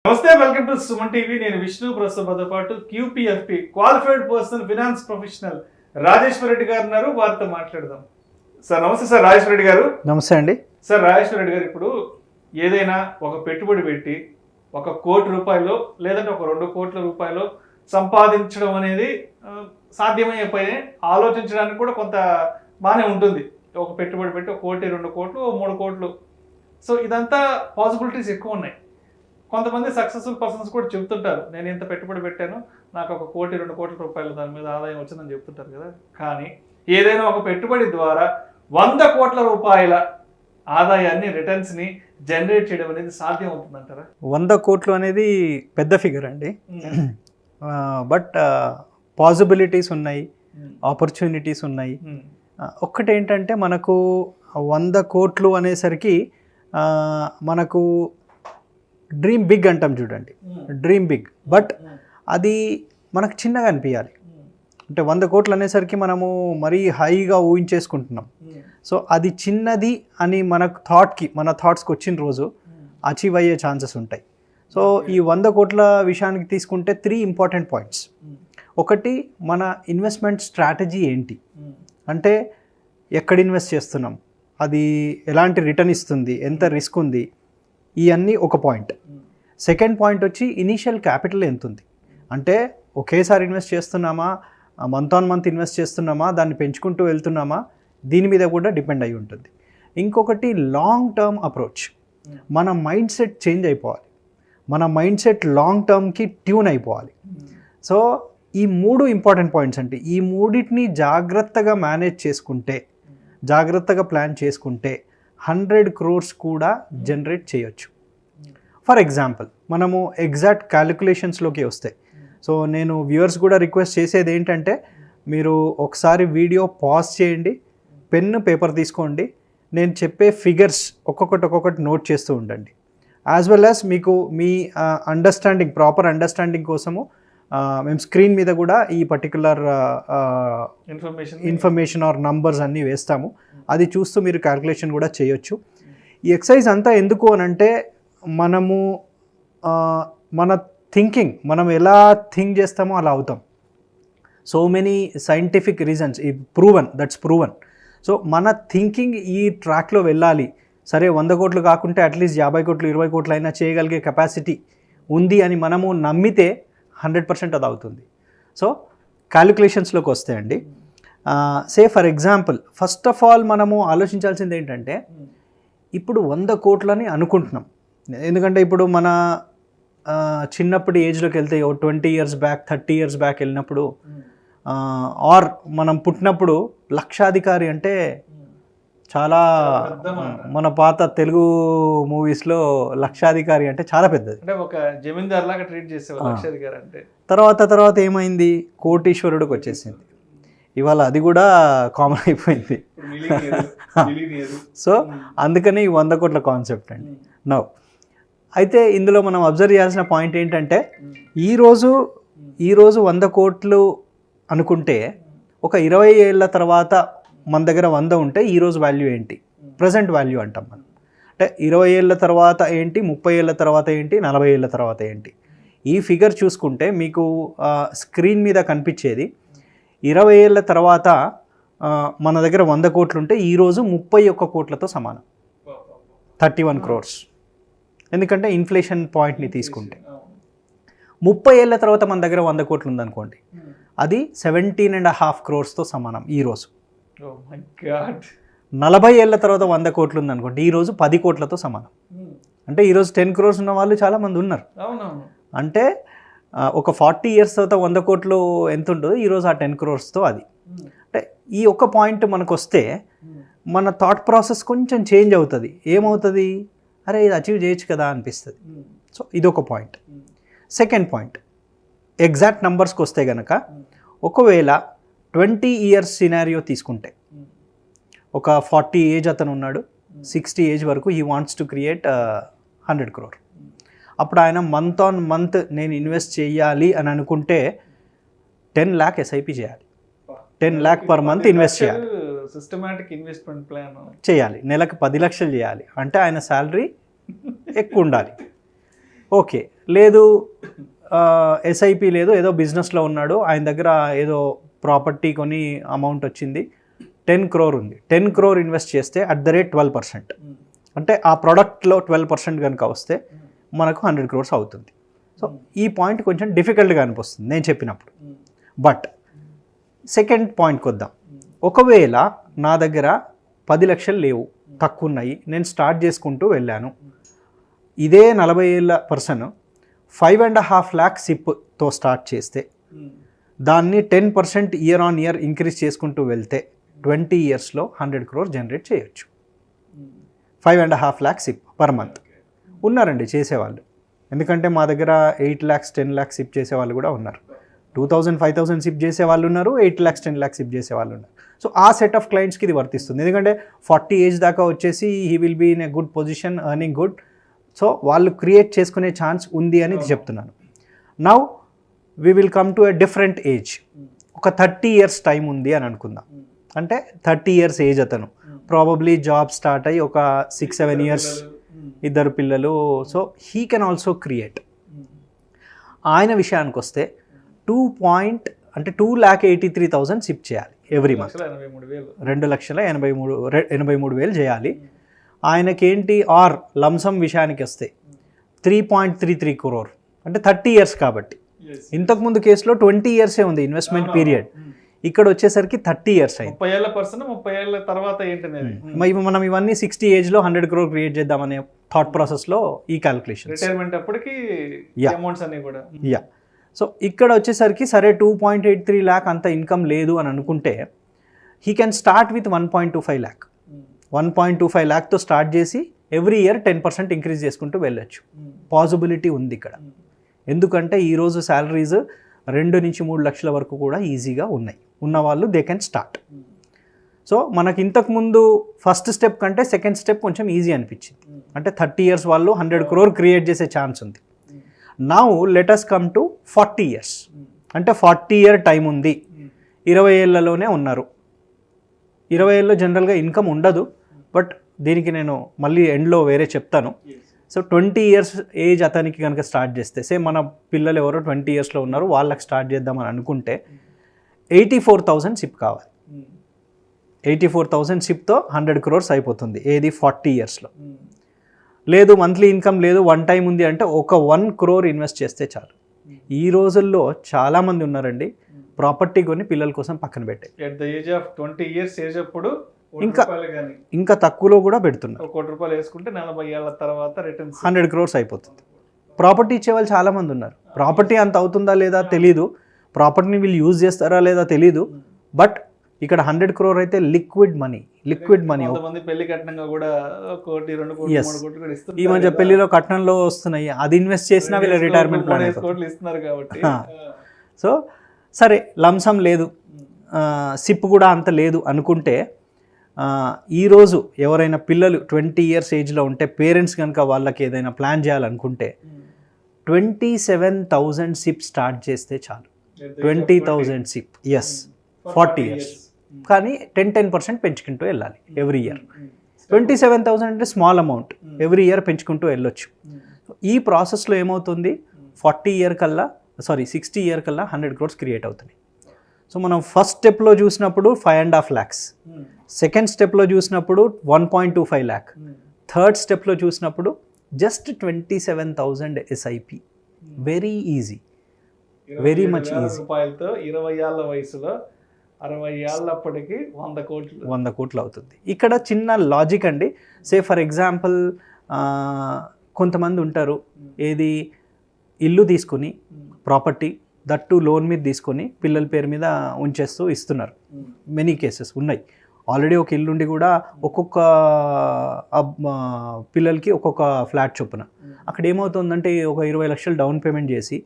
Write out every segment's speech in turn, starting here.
నమస్తే, welcome to Suman TV. నేను విష్ణు. ప్రస్తుతంతో పాటు QPFP qualified personal finance professional Rajeshwara Reddy గారు ఉన్నారు. వారితో మాట్లాడదాం. సార్ నమస్తే. సార్ రాజేశ్వర రెడ్డి గారు. నమస్తే అండి. సార్ రాజేశ్వర రెడ్డి గారు, ఇప్పుడు ఏదైనా ఒక పెట్టుబడి పెట్టి ₹1 కోటి లేదంటే ఒక 2 కోట్ల రూపాయలు సంపాదించడం అనేది సాధ్యమయ్యే పని. ఆలోచించడానికి కూడా కొంత బాగానే ఉంటుంది. ఒక పెట్టుబడి పెట్టి 1 కోటి, 2 కోట్లు, 3 కోట్లు. సో ఇదంతా పాసిబిలిటీస్ ఎక్కువ ఉన్నాయి. కొంతమంది సక్సెస్ఫుల్ పర్సన్స్ కూడా చెప్తుంటారు, నేను ఇంత పెట్టుబడి పెట్టాను, నాకు 1 కోటి, 2 కోట్ల రూపాయలు దాని మీద ఆదాయం వచ్చిందని చెప్తుంటారు కదా. కానీ ఏదైనా ఒక పెట్టుబడి ద్వారా 100 కోట్ల రూపాయల ఆదాయాన్ని, రిటర్న్స్ ని జనరేట్ చేయడం అనేది సాధ్యం అవుతుందంటారా? 100 కోట్లు అనేది పెద్ద ఫిగర్ అండి. బట్ పాసిబిలిటీస్ ఉన్నాయి, ఆపర్చునిటీస్ ఉన్నాయి. ఒక్కటి ఏంటంటే, మనకు 100 కోట్లు అనేసరికి మనకు డ్రీమ్ బిగ్ అంటాం చూడండి, డ్రీమ్ బిగ్. బట్ అది మనకు చిన్నగా అనిపించాలి. అంటే 100 కోట్లు అనేసరికి మనము మరీ హైగా ఊహించేసుకుంటున్నాం. సో అది చిన్నది అని మన థాట్స్కి వచ్చిన రోజు అచీవ్ అయ్యే ఛాన్సెస్ ఉంటాయి. సో ఈ 100 కోట్ల విషయానికి తీసుకుంటే 3 ఇంపార్టెంట్ పాయింట్స్. ఒకటి, మన ఇన్వెస్ట్మెంట్ స్ట్రాటజీ ఏంటి, అంటే ఎక్కడ ఇన్వెస్ట్ చేస్తున్నాం, అది ఎలాంటి రిటర్న్ ఇస్తుంది, ఎంత రిస్క్ ఉంది, ఇవన్నీ ఒక పాయింట్. సెకండ్ పాయింట్ వచ్చి ఇనీషియల్ క్యాపిటల్ ఎంత ఉంది, అంటే ఒకేసారి ఇన్వెస్ట్ చేస్తున్నామా, మంత్ ఆన్ మంత్ ఇన్వెస్ట్ చేస్తున్నామా, దాన్ని పెంచుకుంటూ వెళ్తున్నామా, దీని మీద కూడా డిపెండ్ అయి ఉంటుంది. ఇంకొకటి లాంగ్ టర్మ్ అప్రోచ్. మన మైండ్ సెట్ చేంజ్ అయిపోవాలి, మన మైండ్ సెట్ లాంగ్ టర్మ్కి ట్యూన్ అయిపోవాలి. సో ఈ 3 ఇంపార్టెంట్ పాయింట్స్ అంటే, ఈ మూడింటిని జాగ్రత్తగా మేనేజ్ చేసుకుంటే, జాగ్రత్తగా ప్లాన్ చేసుకుంటే 100 crores కూడా జనరేట్ చేయొచ్చు. ఫర్ ఎగ్జాంపుల్, మనము ఎగ్జాక్ట్ క్యాలిక్యులేషన్స్లోకి వస్తే, సో నేను వ్యూవర్స్ కూడా రిక్వెస్ట్ చేసేది ఏంటంటే, మీరు ఒకసారి వీడియో పాజ్ చేయండి, పెన్ పేపర్ తీసుకోండి, నేను చెప్పే ఫిగర్స్ ఒక్కొక్కటి నోట్ చేస్తూ ఉండండి. యాజ్ వెల్ యాజ్ మీకు మీ అండర్స్టాండింగ్, ప్రాపర్ అండర్స్టాండింగ్ కోసము మేము స్క్రీన్ మీద కూడా ఈ పర్టికులర్ ఇన్ఫర్మేషన్ ఆర్ నంబర్స్ అన్నీ వేస్తాము. అది చూస్తూ మీరు క్యాల్కులేషన్ కూడా చేయొచ్చు. ఈ ఎక్సర్సైజ్ అంతా ఎందుకు అనంటే, మనము మన థింకింగ్, మనం ఎలా థింక్ చేస్తామో అలా అవుతాం. So many scientific reasons, that's proven. So మన థింకింగ్ ఈ ట్రాక్లో వెళ్ళాలి. సరే 100 కోట్లు కాకుంటే అట్లీస్ట్ 50 కోట్లు 20 కోట్లు అయినా చేయగలిగే కెపాసిటీ ఉంది అని మనము నమ్మితే 100% అది అవుతుంది. సో క్యాలిక్యులేషన్స్లోకి వస్తే అండి, say for example, first of all మనము ఆలోచించాల్సింది ఏంటంటే, ఇప్పుడు 100 కోట్లని అనుకుంటున్నాం. ఎందుకంటే ఇప్పుడు మన చిన్నప్పుడు ఏజ్లోకి వెళ్తే 20 years బ్యాక్, 30 years బ్యాక్ వెళ్ళినప్పుడు, ఆర్ మనం పుట్టినప్పుడు లక్షాధికారి అంటే చాలా, మన పాత తెలుగు మూవీస్లో లక్షాధికారి అంటే చాలా పెద్దది, అంటే ఒక జమీందార్ లాగా ట్రీట్ చేసేవారు లక్షాధికారి అంటే. తర్వాత ఏమైంది, కోటీశ్వరుడికి వచ్చేసింది. ఇవాళ అది కూడా కామన్ అయిపోయింది. సో అందుకని ఈ 100 కోట్ల కాన్సెప్ట్ అండి. నౌ అయితే ఇందులో మనం అబ్జర్వ్ చేయాల్సిన పాయింట్ ఏంటంటే, ఈరోజు 100 కోట్లు అనుకుంటే, ఒక 20 ఏళ్ళ తర్వాత మన దగ్గర 100 ఉంటే ఈరోజు వాల్యూ ఏంటి, ప్రజెంట్ వాల్యూ అంటాం మనం. అంటే 20 ఏళ్ళ తర్వాత ఏంటి, 30 ఏళ్ళ తర్వాత ఏంటి, 40 ఏళ్ళ తర్వాత ఏంటి, ఈ ఫిగర్ చూసుకుంటే మీకు స్క్రీన్ మీద కనిపించేది 20 ఏళ్ళ తర్వాత మన దగ్గర 100 కోట్లు ఉంటే ఈరోజు 31 కోట్లతో సమానం, 31 crores. ఎందుకంటే ఇన్ఫ్లేషన్ పాయింట్ని తీసుకుంటే 30 ఏళ్ళ తర్వాత మన దగ్గర 100 కోట్లు ఉందనుకోండి, అది 17.5 crores సమానం ఈరోజు. 40 ఏళ్ళ తర్వాత 100 కోట్లు ఉందనుకోండి, ఈరోజు 10 కోట్లతో సమానం. అంటే ఈరోజు 10 crores ఉన్న వాళ్ళు చాలామంది ఉన్నారు. అంటే ఒక 40 years తర్వాత 100 కోట్లు ఎంత ఉంటుందో ఈరోజు ఆ 10 crores అది. అంటే ఈ ఒక్క పాయింట్ మనకు వస్తే మన థాట్ ప్రాసెస్ కొంచెం చేంజ్ అవుతుంది. ఏమవుతుంది, అరే ఇది అచీవ్ చేయొచ్చు కదా అనిపిస్తుంది. సో ఇదొక పాయింట్. సెకండ్ పాయింట్, ఎగ్జాక్ట్ నెంబర్స్కి వస్తే కనుక, ఒకవేళ 20 years సినారియో తీసుకుంటే, ఒక 40 ఏజ్ అతను ఉన్నాడు, 60 ఏజ్ వరకు he wants to create 100 crore. అప్పుడు ఆయన మంత్ ఆన్ మంత్ నేను ఇన్వెస్ట్ చేయాలి అని అనుకుంటే 10 lakh SIP చేయాలి, 10 lakh per month ఇన్వెస్ట్ చేయాలి, సిస్టమాటిక్ ఇన్వెస్ట్మెంట్ ప్లాన్ చేయాలి. నెలకు 10 లక్షలు చేయాలి అంటే ఆయన శాలరీ ఎక్కువ ఉండాలి. ఓకే, లేదు ఎస్ఐపి లేదు, ఏదో బిజినెస్లో ఉన్నాడు, ఆయన దగ్గర ఏదో ప్రాపర్టీ కొని అమౌంట్ వచ్చింది, 10 crore ఉంది, 10 crore ఇన్వెస్ట్ చేస్తే అట్ ద రేట్ 12%, అంటే ఆ ప్రోడక్ట్లో 12% కనుక వస్తే మనకు 100 crores అవుతుంది. సో ఈ పాయింట్ కొంచెం డిఫికల్ట్గా అనిపిస్తుంది నేను చెప్పినప్పుడు. బట్ సెకండ్ పాయింట్కి వద్దాం. ఒకవేళ నా దగ్గర 10 లక్షలు లేవు, తక్కువ ఉన్నాయి, నేను స్టార్ట్ చేసుకుంటూ వెళ్ళాను, ఇదే 40 ఏళ్ళ పర్సన్ 5.5 lakh సిప్తో స్టార్ట్ చేస్తే దాన్ని 10% ఇయర్ ఆన్ ఇయర్ ఇంక్రీజ్ చేసుకుంటూ వెళ్తే 20 yearsలో 100 crores జనరేట్ చేయొచ్చు. 5.5 lakh సిప్ పర్ మంత్ ఉన్నారండి చేసేవాళ్ళు. ఎందుకంటే మా దగ్గర 8 lakhs 10 lakhs సిప్ చేసేవాళ్ళు కూడా ఉన్నారు, 2000 5000 సిప్ చేసేవాళ్ళు ఉన్నారు, 8 lakhs 10 lakhs సిప్ చేసేవాళ్ళు ఉన్నారు. సో ఆ సెట్ ఆఫ్ క్లయింట్స్కి ఇది వర్తిస్తుంది. ఎందుకంటే 40 ఏజ్ దాకా వచ్చేసి he will be in a good position, earning good. So వాళ్ళు క్రియేట్ చేసుకునే ఛాన్స్ ఉంది అని చెప్తున్నాను. Now we will come to a different age. ఒక 30 years టైం ఉంది అని అనుకుందాం. అంటే 30 years ఏజ్ అతను ప్రాబబ్లీ జాబ్ స్టార్ట్ అయ్యి ఒక 6-7 years, 2 పిల్లలు. So he can also create. ఆయన విషయానికి వస్తే 2,83,000 సిప్ చేయాలి ఎవ్రీ మంత్, 2,83,000 చేయాలి. ఆయనకేంటి ఆర్ లంసమ్ విషయానికి వస్తే 3.33 crore, అంటే 30 years కాబట్టి. ఇంతకుముందు కేసులో 20 years ఉంది ఇన్వెస్ట్మెంట్ పీరియడ్, ఇక్కడ వచ్చేసరికి 30 years అయింది. 30 ఏళ్ల పర్సన్ 30 ఏళ్ల తర్వాత ఏంటనేది మనం ఇవన్నీ 60 ఏజ్లో 100 crore క్రియేట్ చేద్దామనే థాట్ ప్రాసెస్లో ఈ క్యాలిక్యులేషన్, రిటైర్మెంట్ అప్పటికి అమౌంట్స్ అన్ని కూడా. యా. సో ఇక్కడ వచ్చేసరికి సరే 2.83 lakh అంత ఇన్కమ్ లేదు అని అనుకుంటే he can start with 1.25 lakh. 1.25 lakhతో స్టార్ట్ చేసి ఎవ్రీ ఇయర్ 10% ఇంక్రీజ్ చేసుకుంటూ వెళ్ళొచ్చు. పాసిబిలిటీ ఉంది ఇక్కడ. ఎందుకంటే ఈరోజు శాలరీస్ 2 నుంచి 3 లక్షల వరకు కూడా ఈజీగా ఉన్నాయి. ఉన్నవాళ్ళు దే కెన్ స్టార్ట్. సో మనకి ఇంతకుముందు ఫస్ట్ స్టెప్ కంటే సెకండ్ స్టెప్ కొంచెం ఈజీ అనిపించింది. అంటే 30 years వాళ్ళు 100 crore క్రియేట్ చేసే ఛాన్స్ ఉంది. Now let us come to 40 years. అంటే 40 year టైం ఉంది, 20 ఏళ్లలోనే ఉన్నారు. 20 ఏళ్ళలో జనరల్గా ఇన్కమ్ ఉండదు, బట్ దీనికి నేను మళ్ళీ ఎండ్లో వేరే చెప్తాను. సో 20 years ఏజ్ అతనికి కనుక స్టార్ట్ చేస్తే, సే మన పిల్లలు ఎవరో 20 yearsలో ఉన్నారు, వాళ్ళకి స్టార్ట్ చేద్దామని అనుకుంటే 84,000 సిప్ కావాలి. 84,000 సిప్తో 100 crores అయిపోతుంది. ఏది 40 yearsలో. లేదు మంత్లీ ఇన్కమ్ లేదు, వన్ టైం ఉంది అంటే ఒక 1 crore ఇన్వెస్ట్ చేస్తే చాలు. ఈ రోజుల్లో చాలామంది ఉన్నారండి ప్రాపర్టీ కొని పిల్లల కోసం పక్కన పెట్టే, at the age of 20 years age అప్పుడు ఇంకా తక్కువలో కూడా పెడుతున్నారు. 1 కోటి రూపాయలు వేసుకుంటే 40 ఏళ్ల తర్వాత రిటర్న్స్ 100 crores అయిపోతుంది. ప్రాపర్టీ ఇచ్చే వాళ్ళు చాలామంది ఉన్నారు. ప్రాపర్టీ అంత అవుతుందా లేదా తెలీదు, ప్రాపర్టీని వీళ్ళు యూజ్ చేస్తారా లేదా తెలీదు, బట్ ఇక్కడ 100 crore అయితే లిక్విడ్ మనీ. కొంతమంది పెళ్లి కట్నంగా కూడా 1 కోటి 2 కోటి 3 కోట్లు కూడా ఇస్తున్నారు. ఈ మధ్య పెళ్లిలో కట్నంలో వస్తున్నాయి, అది ఇన్వెస్ట్ చేసినా వీళ్ళ రిటైర్మెంట్ ప్లాన్ ఇస్తున్నారు కాబట్టి. సో సరే లంసమ్ లేదు, సిప్ కూడా అంత లేదు అనుకుంటే, ఈరోజు ఎవరైనా పిల్లలు 20 years ఏజ్లో ఉంటే పేరెంట్స్ కనుక వాళ్ళకి ఏదైనా ప్లాన్ చేయాలనుకుంటే 27,000 సిప్ స్టార్ట్ చేస్తే చాలు. 20,000 సిప్, ఎస్ 40 years. కానీ 10% పెంచుకుంటూ వెళ్ళాలి ఎవ్రీ ఇయర్. 27,000 అంటే స్మాల్ అమౌంట్, ఎవ్రీ ఇయర్ పెంచుకుంటూ వెళ్ళొచ్చు. ఈ ప్రాసెస్లో ఏమవుతుంది, 60 year కల్లా 100 crores క్రియేట్ అవుతుంది. సో మనం ఫస్ట్ స్టెప్లో చూసినప్పుడు 5.5 lakhs, సెకండ్ స్టెప్లో చూసినప్పుడు 1.25 lakh, థర్డ్ స్టెప్లో చూసినప్పుడు just 27,000 SIP. Very easy, very much easy. రూపాయలతో 20 ఏళ్ల వయసులో 60 ఏళ్ళప్పటికి 100 కోట్లు అవుతుంది. ఇక్కడ చిన్న లాజిక్ అండి. సే ఫర్ ఎగ్జాంపుల్ కొంతమంది ఉంటారు, ఏది ఇల్లు తీసుకుని ప్రాపర్టీ దట్టు లోన్ మీద తీసుకొని పిల్లల పేరు మీద ఉంచేస్తూ ఇస్తున్నారు. మెనీ కేసెస్ ఉన్నాయి. ఆల్రెడీ ఒక ఇల్లుండి కూడా ఒక్కొక్క పిల్లలకి ఒక్కొక్క ఫ్లాట్ చొప్పున. అక్కడ ఏమవుతుందంటే ఒక 20 లక్షలు డౌన్ పేమెంట్ చేసి 1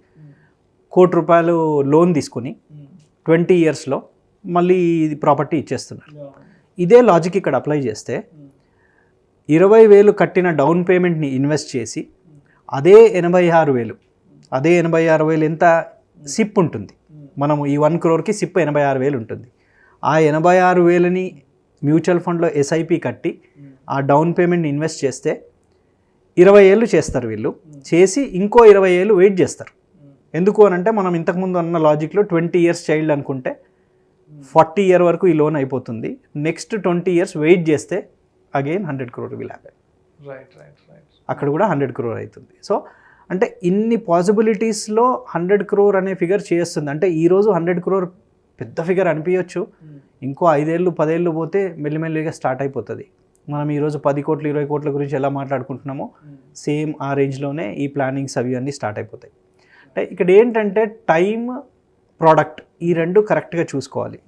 కోటి రూపాయలు లోన్ తీసుకొని 20 yearsలో మళ్ళీ ఇది ప్రాపర్టీ ఇచ్చేస్తున్నారు. ఇదే లాజిక్ ఇక్కడ అప్లై చేస్తే 20,000 కట్టిన డౌన్ పేమెంట్ని ఇన్వెస్ట్ చేసి అదే 86,000 ఎంత సిప్ ఉంటుంది. మనము ఈ 1 crore సిప్ 86,000 ఉంటుంది. ఆ 86,000ని మ్యూచువల్ ఫండ్లో SIP కట్టి ఆ డౌన్ పేమెంట్ని ఇన్వెస్ట్ చేస్తే 20 ఏళ్ళు చేస్తారు వీళ్ళు, చేసి ఇంకో 20 ఏళ్ళు వెయిట్ చేస్తారు. ఎందుకు అని అంటే మనం ఇంతకుముందు అన్న లాజిక్లో 20 ఇయర్స్ చైల్డ్ అనుకుంటే 40 ఇయర్ వరకు ఈ లోన్ అయిపోతుంది. నెక్స్ట్ 20 ఇయర్స్ వెయిట్ చేస్తే again 100 crore will happen. Right right right. అక్కడ కూడా 100 crore అవుతుంది. సో అంటే ఇన్ని పాసిబిలిటీస్లో 100 crore అనే ఫిగర్ చేస్తుంది. అంటే ఈరోజు 100 crore పెద్ద ఫిగర్ అనిపించవచ్చు, ఇంకో 5 ఏళ్ళు 10 ఏళ్ళు పోతే మెల్లిమెల్లిగా స్టార్ట్ అయిపోతుంది. మనం ఈరోజు 10 కోట్లు 20 కోట్ల గురించి ఎలా మాట్లాడుకుంటున్నామో సేమ్ ఆ రేంజ్లోనే ఈ ప్లానింగ్స్ అవి అన్నీ స్టార్ట్ అయిపోతాయి. అంటే ఇక్కడ ఏంటంటే టైం, ప్రోడక్ట్ ఈ రెండు కరెక్ట్గా చూసుకోవాలి.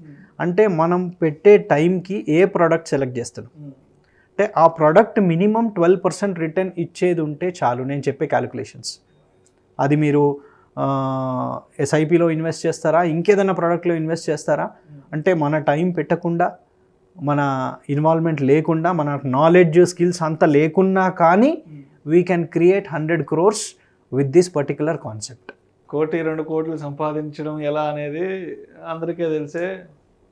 అంటే మనం పెట్టే టైంకి ఏ ప్రోడక్ట్ సెలెక్ట్ చేస్తున్నాం, అంటే ఆ ప్రోడక్ట్ మినిమం 12% రిటర్న్ ఇచ్చేది ఉంటే చాలు. నేను చెప్పే క్యాలిక్యులేషన్స్ అది మీరు ఎస్ఐపిలో ఇన్వెస్ట్ చేస్తారా, ఇంకేదైనా ప్రోడక్ట్లో ఇన్వెస్ట్ చేస్తారా, అంటే మన టైం పెట్టకుండా, మన ఇన్వాల్వ్మెంట్ లేకుండా, మన నాలెడ్జ్ స్కిల్స్ అంతా లేకున్నా కానీ we can create 100 crores with this particular concept. 1-2 కోట్లు సంపాదించడం ఎలా అనేది అందరికీ తెలిసే,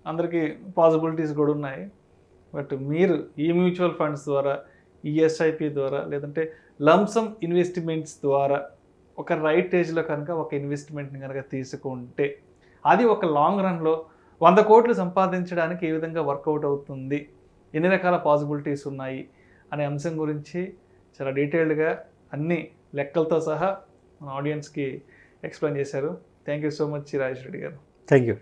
అందరికీ పాసిబిలిటీస్ కూడా ఉన్నాయి. బట్ మీరు ఈ మ్యూచువల్ ఫండ్స్ ద్వారా, ఈ ఎస్ఐపి ద్వారా, లేదంటే లంసమ్ ఇన్వెస్ట్మెంట్స్ ద్వారా ఒక రైట్ ఏజ్లో కనుక ఒక ఇన్వెస్ట్మెంట్ని కనుక తీసుకుంటే అది ఒక లాంగ్ రన్లో 100 కోట్లు సంపాదించడానికి ఏ విధంగా వర్కౌట్ అవుతుంది, ఎన్ని రకాల పాసిబిలిటీస్ ఉన్నాయి అనే అంశం గురించి చాలా డీటెయిల్డ్గా అన్ని లెక్కలతో సహా మన ఆడియన్స్కి ఎక్స్ప్లెయిన్ చేశారు. Thank you so much Rajesh Reddy గారు. Thank you.